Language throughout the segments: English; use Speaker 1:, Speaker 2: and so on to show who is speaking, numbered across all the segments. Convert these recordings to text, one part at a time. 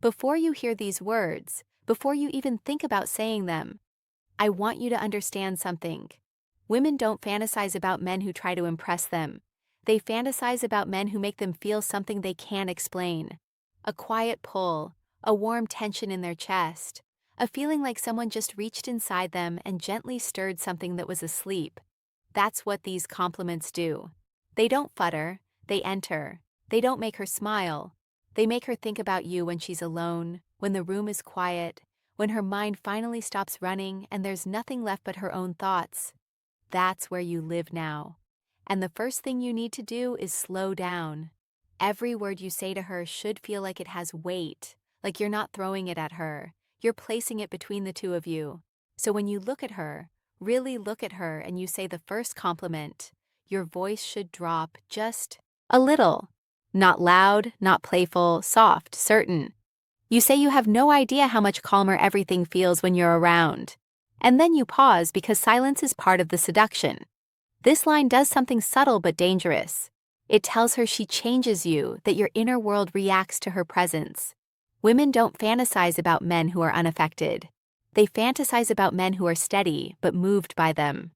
Speaker 1: Before you hear these words, before you even think about saying them, I want you to understand something. Women don't fantasize about men who try to impress them. They fantasize about men who make them feel something they can't explain. A quiet pull, a warm tension in their chest, a feeling like someone just reached inside them and gently stirred something that was asleep. That's what these compliments do. They don't flutter, they enter. They don't make her smile. They make her think about you when she's alone, when the room is quiet, when her mind finally stops running and there's nothing left but her own thoughts. That's where you live now. And the first thing you need to do is slow down. Every word you say to her should feel like it has weight, like you're not throwing it at her. You're placing it between the two of you. So when you look at her, really look at her, and you say the first compliment, your voice should drop just a little. Not loud, not playful, soft, certain. You say you have no idea how much calmer everything feels when you're around. And then you pause because silence is part of the seduction. This line does something subtle but dangerous. It tells her she changes you, that your inner world reacts to her presence. Women don't fantasize about men who are unaffected. They fantasize about men who are steady but moved by them.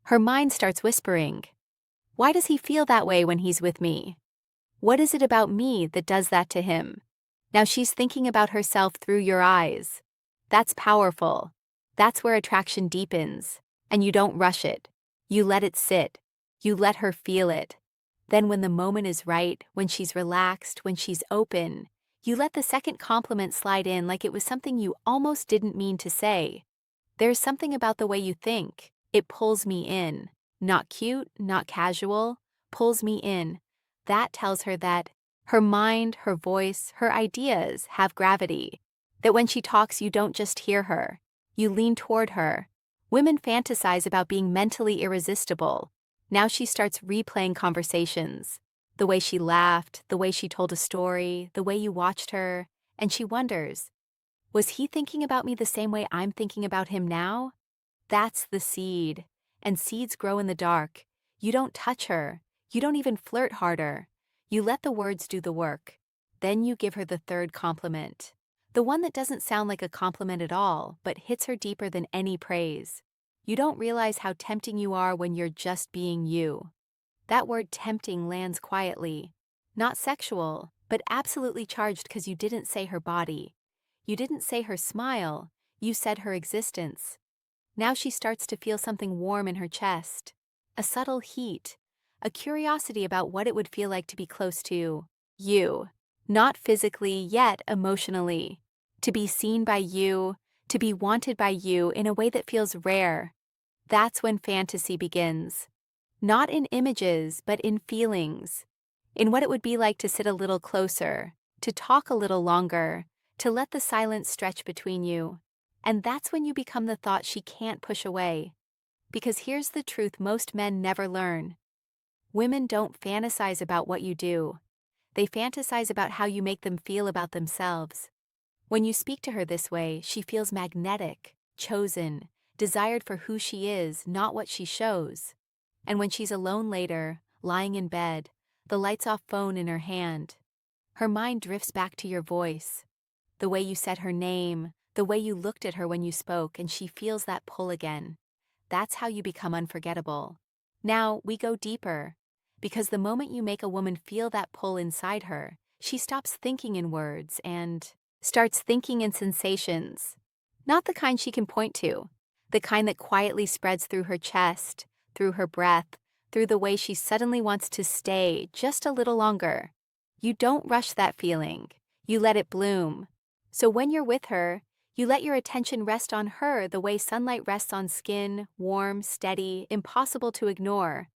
Speaker 1: Her mind starts whispering, "Why does he feel that way when he's with me? What is it about me that does that to him?" Now she's thinking about herself through your eyes. That's powerful. That's where attraction deepens. And you don't rush it. You let it sit. You let her feel it. Then when the moment is right, when she's relaxed, when she's open, you let the second compliment slide in like it was something you almost didn't mean to say. There's something about the way you think. It pulls me in. Not cute, not casual. Pulls me in. That tells her that her mind, her voice, her ideas have gravity. That when she talks, you don't just hear her. You lean toward her. Women fantasize about being mentally irresistible. Now she starts replaying conversations. The way she laughed, the way she told a story, the way you watched her, and she wonders, was he thinking about me the same way I'm thinking about him now? That's the seed. And seeds grow in the dark. You don't touch her. You don't even flirt harder. You let the words do the work. Then you give her the third compliment. The one that doesn't sound like a compliment at all, but hits her deeper than any praise. You don't realize how tempting you are when you're just being you. That word tempting lands quietly. Not sexual, but absolutely charged because you didn't say her body. You didn't say her smile. You said her existence. Now she starts to feel something warm in her chest. A subtle heat. A curiosity about what it would feel like to be close to you. Not physically, yet emotionally. To be seen by you, to be wanted by you in a way that feels rare. That's when fantasy begins. Not in images, but in feelings. In what it would be like to sit a little closer, to talk a little longer, to let the silence stretch between you. And that's when you become the thought she can't push away. Because here's the truth most men never learn. Women don't fantasize about what you do. They fantasize about how you make them feel about themselves. When you speak to her this way, she feels magnetic, chosen, desired for who she is, not what she shows. And when she's alone later, lying in bed, the lights-off phone in her hand, her mind drifts back to your voice, the way you said her name, the way you looked at her when you spoke, and she feels that pull again. That's how you become unforgettable. Now, we go deeper. Because the moment you make a woman feel that pull inside her, she stops thinking in words and starts thinking in sensations. Not the kind she can point to, the kind that quietly spreads through her chest, through her breath, through the way she suddenly wants to stay just a little longer. You don't rush that feeling. You let it bloom. So when you're with her, you let your attention rest on her the way sunlight rests on skin, warm, steady, impossible to ignore.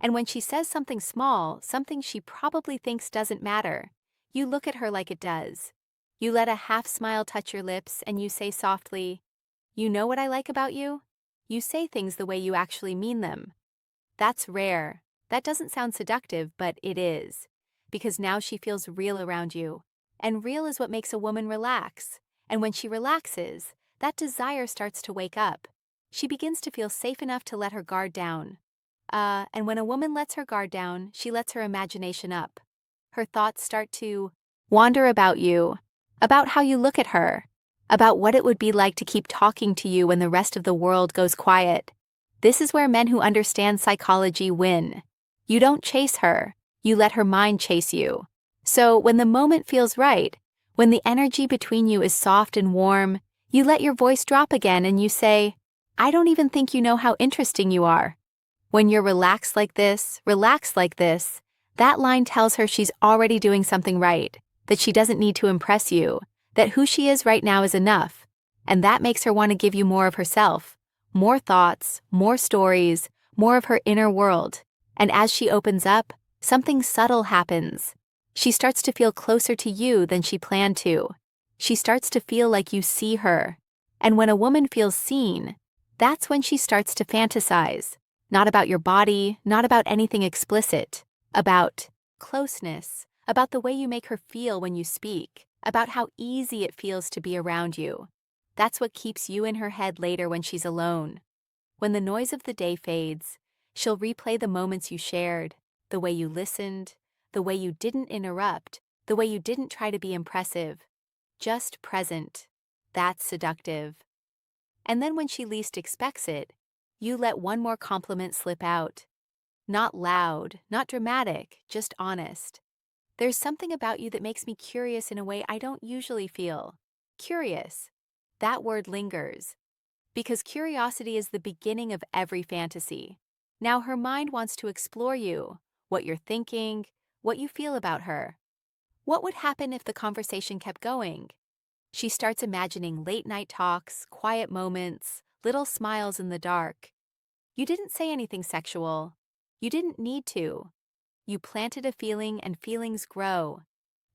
Speaker 1: And when she says something small, something she probably thinks doesn't matter, you look at her like it does. You let a half smile touch your lips and you say softly, "You know what I like about you?" You say things the way you actually mean them. That's rare. That doesn't sound seductive, but it is. Because now she feels real around you. And real is what makes a woman relax. And when she relaxes, that desire starts to wake up. She begins to feel safe enough to let her guard down. And when a woman lets her guard down, she lets her imagination up. Her thoughts start to wander about you. about how you look at her, about what it would be like to keep talking to you when the rest of the world goes quiet. This is where men who understand psychology win. You don't chase her, you let her mind chase you. So when the moment feels right, when the energy between you is soft and warm, you let your voice drop again and you say, "I don't even think you know how interesting you are." When you're relaxed like this, that line tells her she's already doing something right, that she doesn't need to impress you, that who she is right now is enough. And that makes her want to give you more of herself, more thoughts, more stories, more of her inner world. And as she opens up, something subtle happens. She starts to feel closer to you than she planned to. She starts to feel like you see her. And when a woman feels seen, that's when she starts to fantasize. Not about your body, not about anything explicit. About closeness, about the way you make her feel when you speak, about how easy it feels to be around you. That's what keeps you in her head later when she's alone. When the noise of the day fades, she'll replay the moments you shared, the way you listened, the way you didn't interrupt, the way you didn't try to be impressive. Just present. That's seductive. And then when she least expects it, you let one more compliment slip out. Not loud, not dramatic, just honest. "There's something about you that makes me curious in a way I don't usually feel." Curious. That word lingers. Because curiosity is the beginning of every fantasy. Now her mind wants to explore you, what you're thinking, what you feel about her. What would happen if the conversation kept going? She starts imagining late-night talks, quiet moments, little smiles in the dark. You didn't say anything sexual. You didn't need to. You planted a feeling and feelings grow.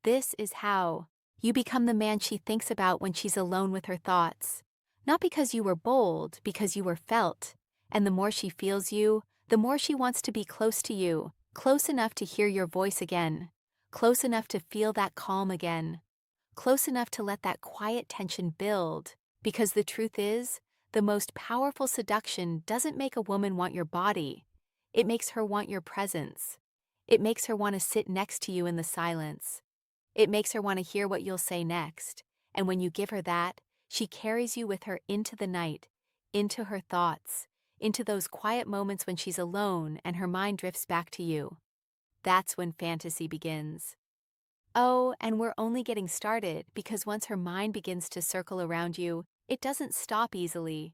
Speaker 1: This is how you become the man she thinks about when she's alone with her thoughts. Not because you were bold, because you were felt. And the more she feels you, the more she wants to be close to you, close enough to hear your voice again, close enough to feel that calm again, close enough to let that quiet tension build. Because the truth is, the most powerful seduction doesn't make a woman want your body. It makes her want your presence. It makes her want to sit next to you in the silence. It makes her want to hear what you'll say next. And when you give her that, she carries you with her into the night, into her thoughts, into those quiet moments when she's alone and her mind drifts back to you. That's when fantasy begins. Oh, and we're only getting started because once her mind begins to circle around you, it doesn't stop easily.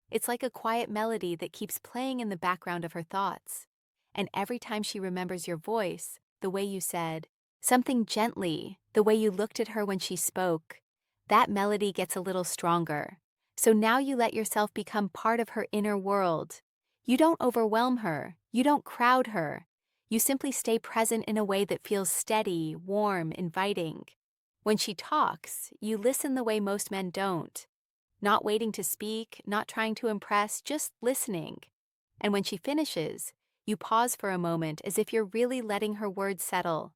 Speaker 1: It's like a quiet melody that keeps playing in the background of her thoughts. And every time she remembers your voice, the way you said something gently, the way you looked at her when she spoke, that melody gets a little stronger. So now you let yourself become part of her inner world. You don't overwhelm her. You don't crowd her. You simply stay present in a way that feels steady, warm, inviting. When she talks, you listen the way most men don't. Not waiting to speak, not trying to impress, just listening. And when she finishes, you pause for a moment as if you're really letting her words settle.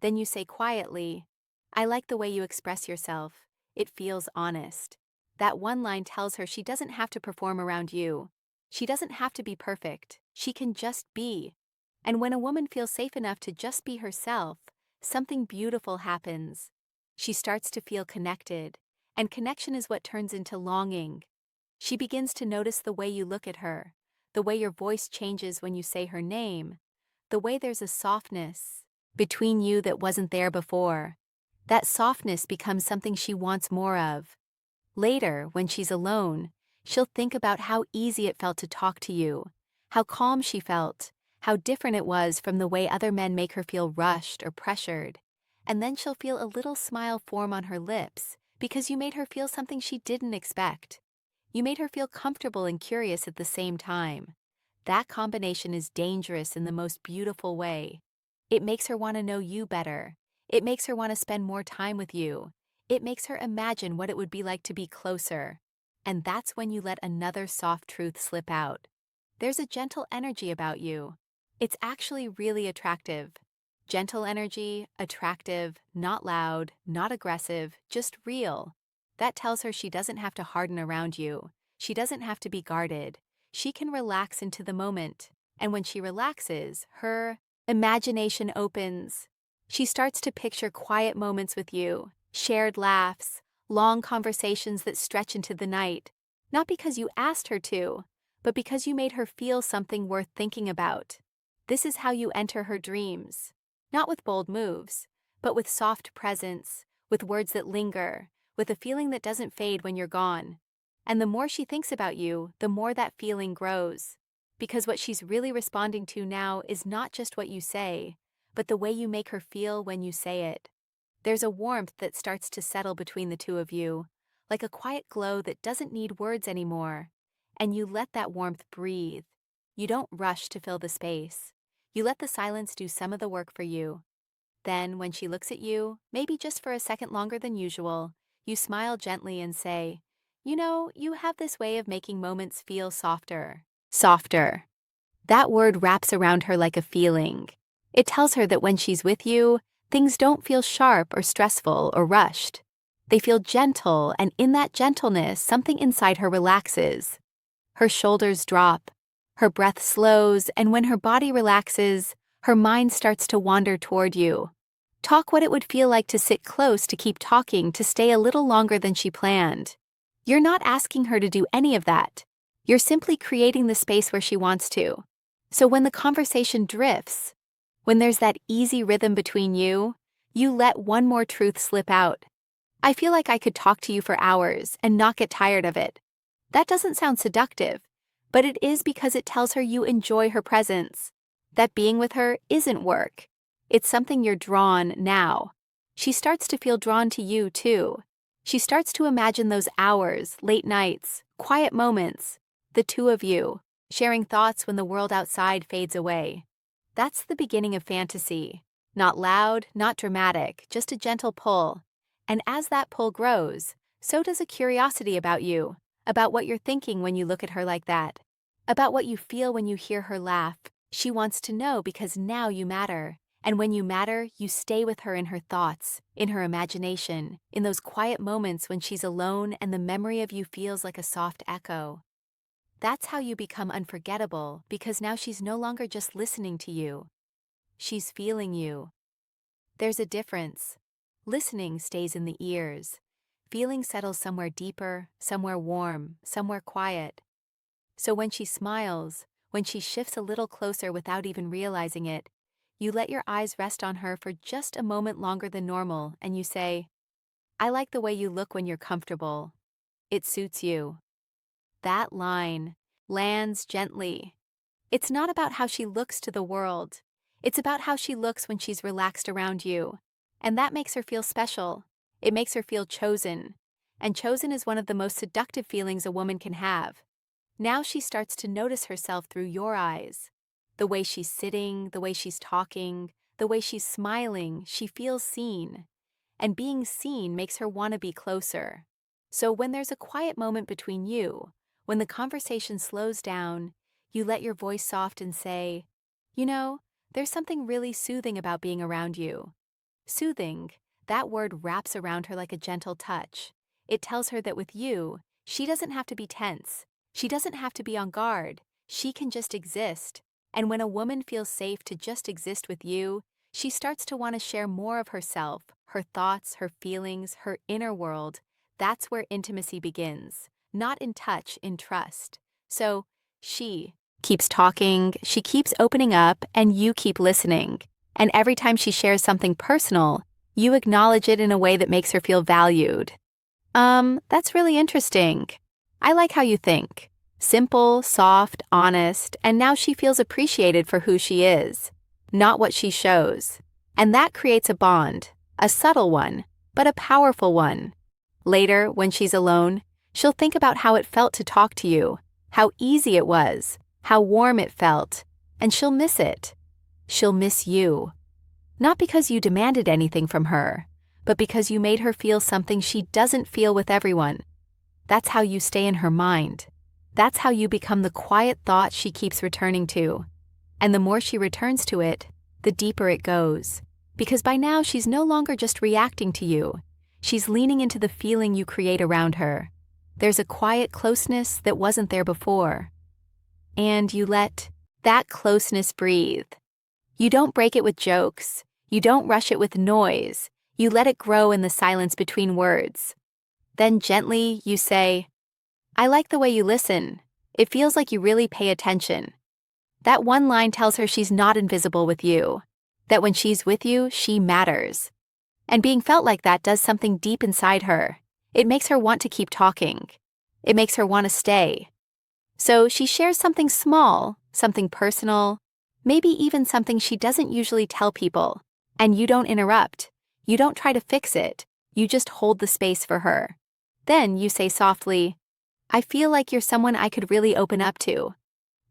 Speaker 1: Then you say quietly, "I like the way you express yourself. It feels honest." That one line tells her she doesn't have to perform around you. She doesn't have to be perfect. She can just be. And when a woman feels safe enough to just be herself, something beautiful happens. She starts to feel connected, and connection is what turns into longing. She begins to notice the way you look at her, the way your voice changes when you say her name, the way there's a softness between you that wasn't there before. That softness becomes something she wants more of. Later, when she's alone, she'll think about how easy it felt to talk to you, how calm she felt, how different it was from the way other men make her feel rushed or pressured. And then she'll feel a little smile form on her lips because you made her feel something she didn't expect. You made her feel comfortable and curious at the same time. That combination is dangerous in the most beautiful way. It makes her want to know you better. It makes her want to spend more time with you. It makes her imagine what it would be like to be closer. And that's when you let another soft truth slip out. There's a gentle energy about you. It's actually really attractive. Gentle energy, attractive, not loud, not aggressive, just real. That tells her she doesn't have to harden around you. She doesn't have to be guarded. She can relax into the moment. And when she relaxes, her imagination opens. She starts to picture quiet moments with you, Shared laughs, long conversations that stretch into the night, not because you asked her to, but because you made her feel something worth thinking about. This is how you enter her dreams. Not with bold moves, but with soft presence, with words that linger, with a feeling that doesn't fade when you're gone. And the more she thinks about you, the more that feeling grows. Because what she's really responding to now is not just what you say, but the way you make her feel when you say it. There's a warmth that starts to settle between the two of you, like a quiet glow that doesn't need words anymore. And you let that warmth breathe. You don't rush to fill the space. You let the silence do some of the work for you. Then, when she looks at you, maybe just for a second longer than usual, you smile gently and say, "You know, you have this way of making moments feel softer." Softer. That word wraps around her like a feeling. It tells her that when she's with you, things don't feel sharp or stressful or rushed. They feel gentle, and in that gentleness, something inside her relaxes. Her shoulders drop, her breath slows, and when her body relaxes, her mind starts to wander toward you. Talk what it would feel like to sit close, to keep talking, to stay a little longer than she planned. You're not asking her to do any of that. You're simply creating the space where she wants to. So when the conversation drifts, when there's that easy rhythm between you, you let one more truth slip out. "I feel like I could talk to you for hours and not get tired of it." That doesn't sound seductive, but it is because it tells her you enjoy her presence. That being with her isn't work. It's something you're drawn now. She starts to feel drawn to you too. She starts to imagine those hours, late nights, quiet moments, the two of you, sharing thoughts when the world outside fades away. That's the beginning of fantasy. Not loud, not dramatic, just a gentle pull. And as that pull grows, so does a curiosity about you, about what you're thinking when you look at her like that, about what you feel when you hear her laugh. She wants to know because now you matter. And when you matter, you stay with her in her thoughts, in her imagination, in those quiet moments when she's alone and the memory of you feels like a soft echo. That's how you become unforgettable, because now she's no longer just listening to you. She's feeling you. There's a difference. Listening stays in the ears. Feeling settles somewhere deeper, somewhere warm, somewhere quiet. So when she smiles, when she shifts a little closer without even realizing it, you let your eyes rest on her for just a moment longer than normal, and you say, "I like the way you look when you're comfortable. It suits you." That line lands gently. It's not about how she looks to the world. It's about how she looks when she's relaxed around you. And that makes her feel special. It makes her feel chosen. And chosen is one of the most seductive feelings a woman can have. Now she starts to notice herself through your eyes. The way she's sitting, the way she's talking, the way she's smiling, she feels seen. And being seen makes her want to be closer. So when there's a quiet moment between you, when the conversation slows down, you let your voice soft and say, "You know, there's something really soothing about being around you." Soothing, that word wraps around her like a gentle touch. It tells her that with you, she doesn't have to be tense. She doesn't have to be on guard. She can just exist. And when a woman feels safe to just exist with you, she starts to want to share more of herself, her thoughts, her feelings, her inner world. That's where intimacy begins. Not in touch, in trust. So, she keeps talking, she keeps opening up, and you keep listening. And every time she shares something personal, you acknowledge it in a way that makes her feel valued. That's really interesting. I like how you think. Simple, soft, honest, and now she feels appreciated for who she is, not what she shows. And that creates a bond, a subtle one, but a powerful one. Later, when she's alone, she'll think about how it felt to talk to you, how easy it was, how warm it felt, and she'll miss it. She'll miss you. Not because you demanded anything from her, but because you made her feel something she doesn't feel with everyone. That's how you stay in her mind. That's how you become the quiet thought she keeps returning to. And the more she returns to it, the deeper it goes. Because by now she's no longer just reacting to you. She's leaning into the feeling you create around her. There's a quiet closeness that wasn't there before. And you let that closeness breathe. You don't break it with jokes. You don't rush it with noise. You let it grow in the silence between words. Then gently, you say, I like the way you listen. It feels like you really pay attention. That one line tells her she's not invisible with you, that when she's with you, she matters. And being felt like that does something deep inside her. It makes her want to keep talking. It makes her want to stay. So she shares something small, something personal, maybe even something she doesn't usually tell people. And you don't interrupt. You don't try to fix it. You just hold the space for her. Then you say softly, I feel like you're someone I could really open up to.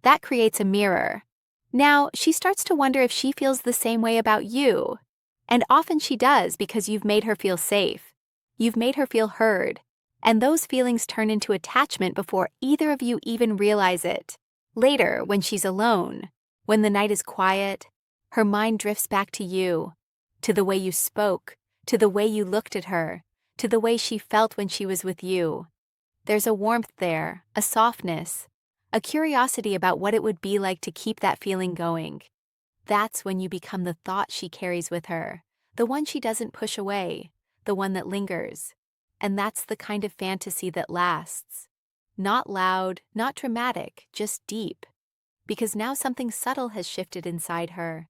Speaker 1: That creates a mirror. Now, she starts to wonder if she feels the same way about you. And often she does because you've made her feel safe. You've made her feel heard. And those feelings turn into attachment before either of you even realize it. Later, when she's alone, when the night is quiet, her mind drifts back to you, to the way you spoke, to the way you looked at her, to the way she felt when she was with you. There's a warmth there, a softness, a curiosity about what it would be like to keep that feeling going. That's when you become the thought she carries with her, the one she doesn't push away, the one that lingers. And that's the kind of fantasy that lasts. Not loud, not dramatic, just deep. Because now something subtle has shifted inside her.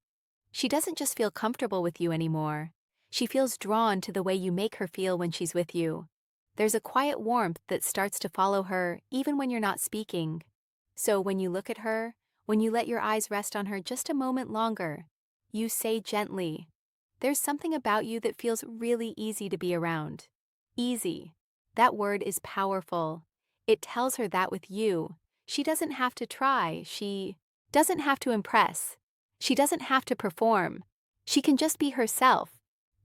Speaker 1: She doesn't just feel comfortable with you anymore. She feels drawn to the way you make her feel when she's with you. There's a quiet warmth that starts to follow her even when you're not speaking. So when you look at her, when you let your eyes rest on her just a moment longer, you say gently, there's something about you that feels really easy to be around. Easy. That word is powerful. It tells her that with you, she doesn't have to try, she doesn't have to impress, she doesn't have to perform. She can just be herself.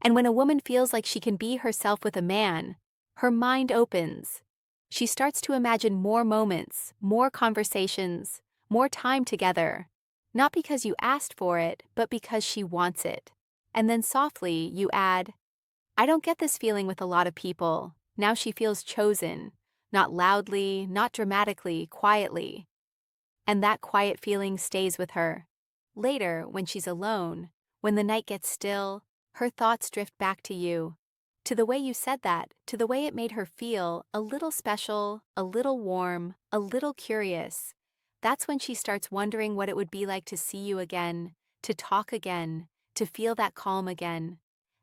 Speaker 1: And when a woman feels like she can be herself with a man, her mind opens. She starts to imagine more moments, more conversations, more time together. Not because you asked for it, but because she wants it. And then softly, you add, I don't get this feeling with a lot of people. Now she feels chosen. Not loudly, not dramatically, quietly. And that quiet feeling stays with her. Later, when she's alone, when the night gets still, her thoughts drift back to you. To the way you said that, to the way it made her feel a little special, a little warm, a little curious. That's when she starts wondering what it would be like to see you again, to talk again, to feel that calm again.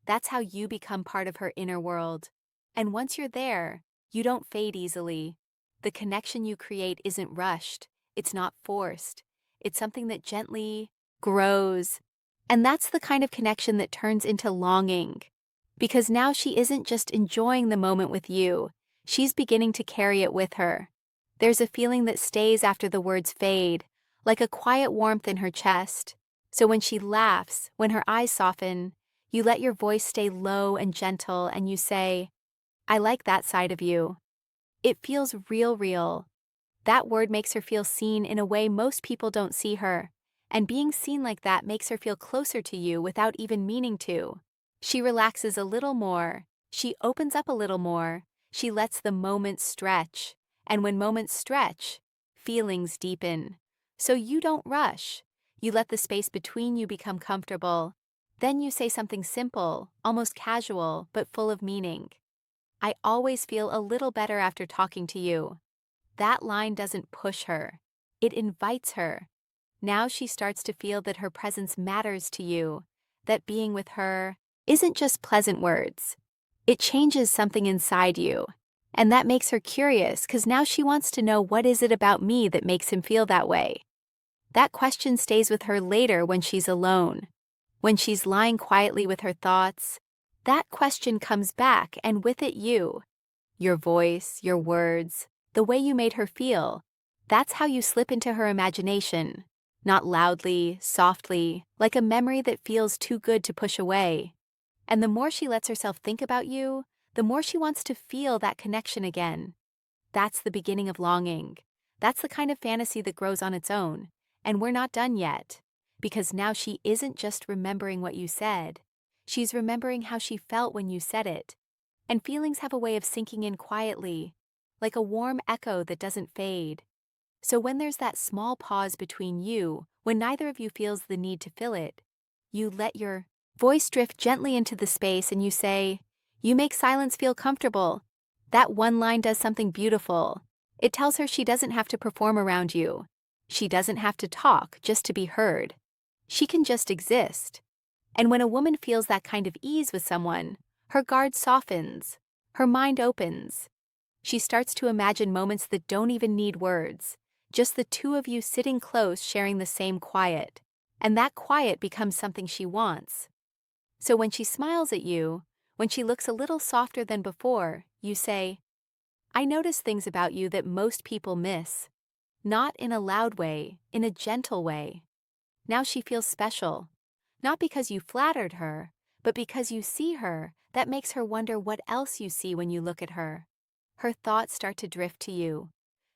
Speaker 1: That's how you become part of her inner world. And once you're there, you don't fade easily. The connection you create isn't rushed. It's not forced. It's something that gently grows. And that's the kind of connection that turns into longing. Because now she isn't just enjoying the moment with you, she's beginning to carry it with her. There's a feeling that stays after the words fade, like a quiet warmth in her chest. So when she laughs, when her eyes soften, you let your voice stay low and gentle and you say, I like that side of you. It feels real. That word makes her feel seen in a way most people don't see her. And being seen like that makes her feel closer to you without even meaning to. She relaxes a little more. She opens up a little more. She lets the moments stretch. And when moments stretch, feelings deepen. So you don't rush. You let the space between you become comfortable. Then you say something simple, almost casual, but full of meaning. I always feel a little better after talking to you. That line doesn't push her. It invites her. Now she starts to feel that her presence matters to you, that being with her isn't just pleasant words. It changes something inside you. And that makes her curious because now she wants to know, what is it about me that makes him feel that way? That question stays with her later when she's alone. When she's lying quietly with her thoughts, that question comes back, and with it you. Your voice, your words, the way you made her feel. That's how you slip into her imagination. Not loudly, softly, like a memory that feels too good to push away. And the more she lets herself think about you, the more she wants to feel that connection again. That's the beginning of longing. That's the kind of fantasy that grows on its own. And we're not done yet. Because now she isn't just remembering what you said. She's remembering how she felt when you said it. And feelings have a way of sinking in quietly, like a warm echo that doesn't fade. So when there's that small pause between you, when neither of you feels the need to fill it, you let your voice drift gently into the space and you say, "You make silence feel comfortable." That one line does something beautiful. It tells her she doesn't have to perform around you. She doesn't have to talk just to be heard. She can just exist. And when a woman feels that kind of ease with someone, her guard softens, her mind opens. She starts to imagine moments that don't even need words, just the two of you sitting close sharing the same quiet. And that quiet becomes something she wants. So when she smiles at you, when she looks a little softer than before, you say, "I notice things about you that most people miss." Not in a loud way, in a gentle way. Now she feels special. Not because you flattered her, but because you see her, that makes her wonder what else you see when you look at her. Her thoughts start to drift to you,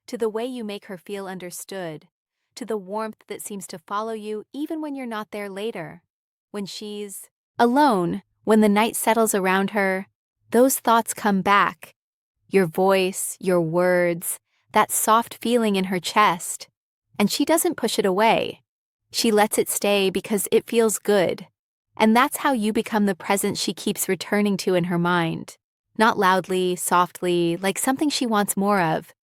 Speaker 1: to the way you make her feel understood, to the warmth that seems to follow you even when you're not there later. When she's alone, when the night settles around her, those thoughts come back. Your voice, your words, that soft feeling in her chest. And she doesn't push it away. She lets it stay because it feels good. And that's how you become the presence she keeps returning to in her mind. Not loudly, softly, like something she wants more of.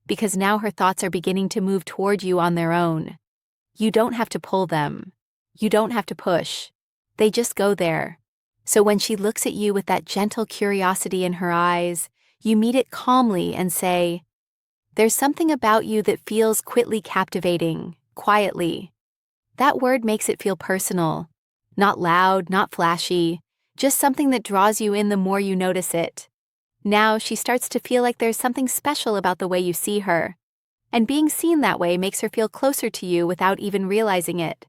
Speaker 1: Because now her thoughts are beginning to move toward you on their own. You don't have to pull them. You don't have to push. They just go there. So when she looks at you with that gentle curiosity in her eyes, you meet it calmly and say, "There's something about you that feels quietly captivating, quietly." That word makes it feel personal. Not loud, not flashy, just something that draws you in the more you notice it. Now she starts to feel like there's something special about the way you see her. And being seen that way makes her feel closer to you without even realizing it.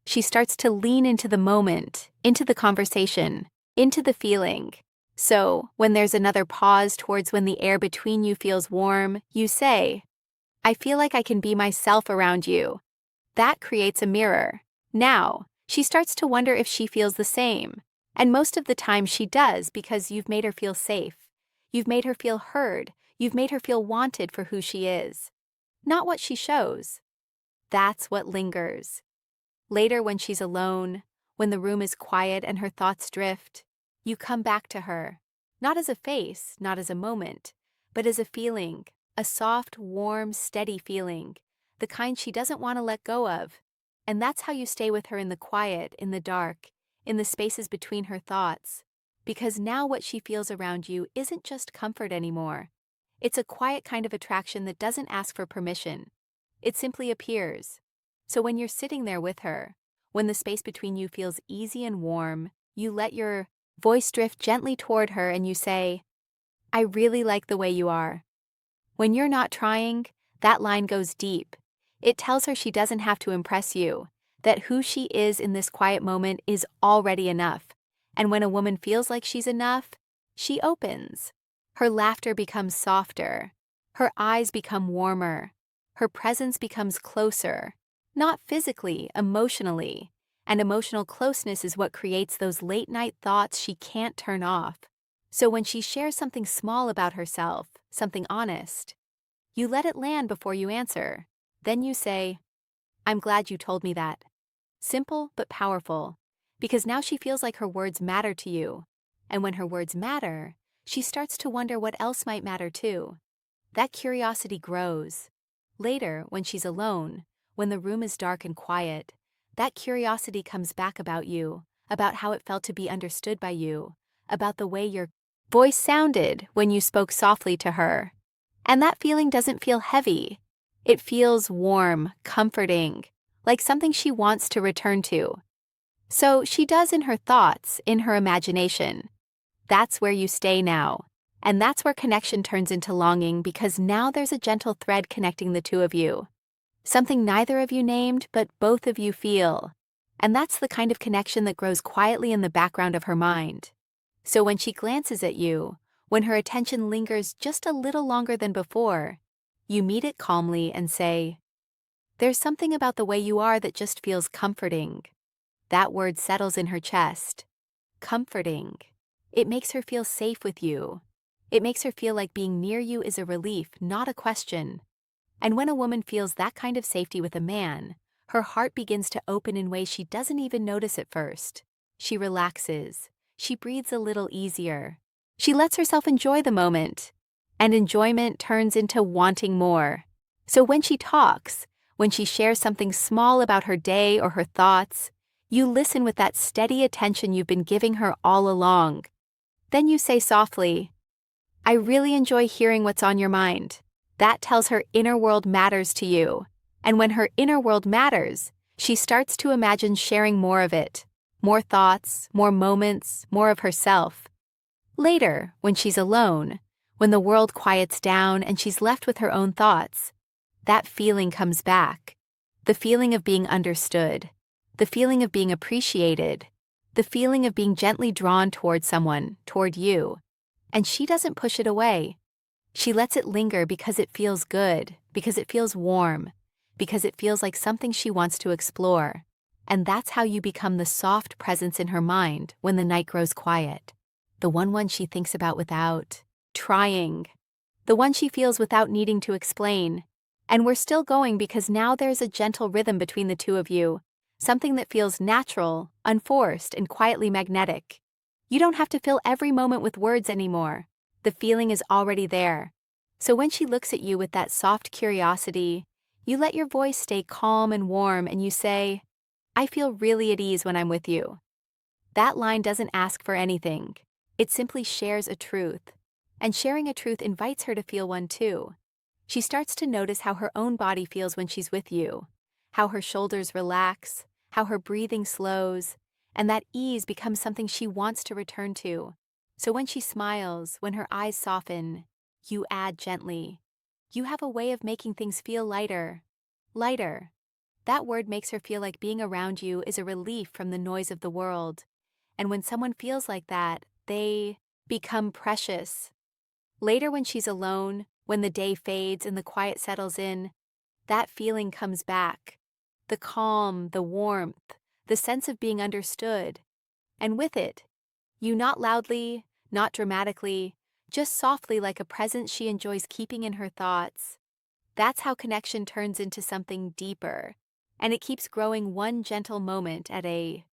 Speaker 1: She starts to lean into the moment, into the conversation, into the feeling. So, when there's another pause towards when the air between you feels warm, you say, "I feel like I can be myself around you." That creates a mirror. Now, she starts to wonder if she feels the same. And most of the time she does because you've made her feel safe. You've made her feel heard. You've made her feel wanted for who she is. Not what she shows. That's what lingers. Later when she's alone, when the room is quiet and her thoughts drift, you come back to her. Not as a face, not as a moment, but as a feeling, a soft, warm, steady feeling. The kind she doesn't want to let go of. And that's how you stay with her in the quiet, in the dark, in the spaces between her thoughts. Because now what she feels around you isn't just comfort anymore. It's a quiet kind of attraction that doesn't ask for permission. It simply appears. So when you're sitting there with her, when the space between you feels easy and warm, you let your voice drift gently toward her and you say, "I really like the way you are." When you're not trying, that line goes deep. It tells her she doesn't have to impress you, that who she is in this quiet moment is already enough. And when a woman feels like she's enough, she opens. Her laughter becomes softer. Her eyes become warmer. Her presence becomes closer. Not physically, emotionally. And emotional closeness is what creates those late-night thoughts she can't turn off. So when she shares something small about herself, something honest, you let it land before you answer. Then you say, "I'm glad you told me that." Simple but powerful, because now she feels like her words matter to you. And when her words matter, she starts to wonder what else might matter too. That curiosity grows. Later, when she's alone, when the room is dark and quiet, that curiosity comes back about you, about how it felt to be understood by you, about the way your voice sounded when you spoke softly to her. And that feeling doesn't feel heavy. It feels warm, comforting, like something she wants to return to. So she does in her thoughts, in her imagination. That's where you stay now. And that's where connection turns into longing because now there's a gentle thread connecting the two of you. Something neither of you named, but both of you feel. And that's the kind of connection that grows quietly in the background of her mind. So when she glances at you, when her attention lingers just a little longer than before, you meet it calmly and say, "There's something about the way you are that just feels comforting." That word settles in her chest. Comforting. It makes her feel safe with you. It makes her feel like being near you is a relief, not a question. And when a woman feels that kind of safety with a man, her heart begins to open in ways she doesn't even notice at first. She relaxes. She breathes a little easier. She lets herself enjoy the moment. And enjoyment turns into wanting more. So when she talks, when she shares something small about her day or her thoughts, you listen with that steady attention you've been giving her all along. Then you say softly, "I really enjoy hearing what's on your mind." That tells her inner world matters to you. And when her inner world matters, she starts to imagine sharing more of it. More thoughts, more moments, more of herself. Later, when she's alone, when the world quiets down and she's left with her own thoughts, that feeling comes back. The feeling of being understood. The feeling of being appreciated. The feeling of being gently drawn toward someone, toward you. And she doesn't push it away. She lets it linger because it feels good, because it feels warm, because it feels like something she wants to explore. And that's how you become the soft presence in her mind when the night grows quiet. The one she thinks about without trying. The one she feels without needing to explain. And we're still going because now there's a gentle rhythm between the two of you. Something that feels natural, unforced, and quietly magnetic. You don't have to fill every moment with words anymore. The feeling is already there. So when she looks at you with that soft curiosity, you let your voice stay calm and warm and you say, "I feel really at ease when I'm with you." That line doesn't ask for anything. It simply shares a truth. And sharing a truth invites her to feel one too. She starts to notice how her own body feels when she's with you, how her shoulders relax, how her breathing slows, and that ease becomes something she wants to return to. So when she smiles, when her eyes soften, you add gently. You have a way of making things feel lighter. Lighter. That word makes her feel like being around you is a relief from the noise of the world. And when someone feels like that, they become precious. Later when she's alone, when the day fades and the quiet settles in, that feeling comes back. The calm, the warmth, the sense of being understood. And with it, you not loudly, not dramatically, just softly like a presence she enjoys keeping in her thoughts. That's how connection turns into something deeper. And it keeps growing one gentle moment at a